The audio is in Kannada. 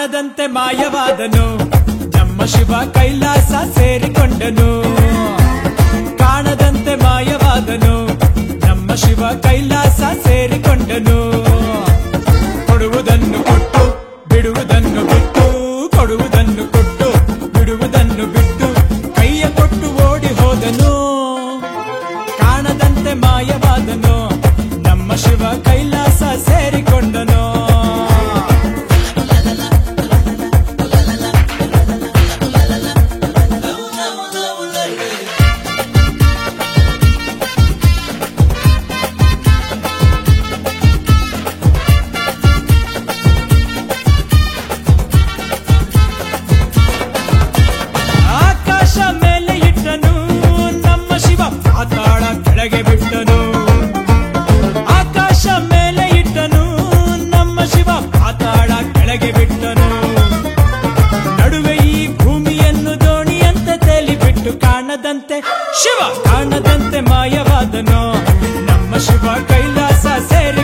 ಕಾಣದಂತೆ ಮಾಯವಾದನು ನಮ್ಮ ಶಿವ ಕೈಲಾಸ ಸೇರಿಕೊಂಡನು ಕಾಣದಂತೆ ಮಾಯವಾದನು ನಮ್ಮ ಶಿವ ಕೈಲಾಸ ಸೇರಿಕೊಂಡನು ಕೊಡುವುದನ್ನು ಕೊಟ್ಟು ಬಿಡುವುದನ್ನು ಬಿಟ್ಟು ಕೊಡುವುದನ್ನು ಕೊಟ್ಟು ಬಿಡುವುದನ್ನು ಬಿಟ್ಟು ಕೈಯ ಕೊಟ್ಟು ಓಡಿ ಹೋದನು ಕಾಣದಂತೆ ಮಾಯವಾದನು ನಮ್ಮ ಶಿವ ಕೈಲಾಸ ಸೇರಿಕೊಂಡನು ಪಾತಾಳ ಕೆಳಗೆ ಬಿಟ್ಟನು ಆಕಾಶ ಮೇಲೆ ಇಟ್ಟನು ನಮ್ಮ ಶಿವ ಪಾತಾಳ ಕೆಳಗೆ ಬಿಟ್ಟನು ನಡುವೆ ಈ ಭೂಮಿಯನ್ನು ದೋಣಿಯಂತೆ ತೇಲಿಬಿಟ್ಟು ಕಾಣದಂತೆ ಶಿವ ಕಾಣದಂತೆ ಮಾಯವಾದನು ನಮ್ಮ ಶಿವ ಕೈಲಾಸ ಸೇರಿ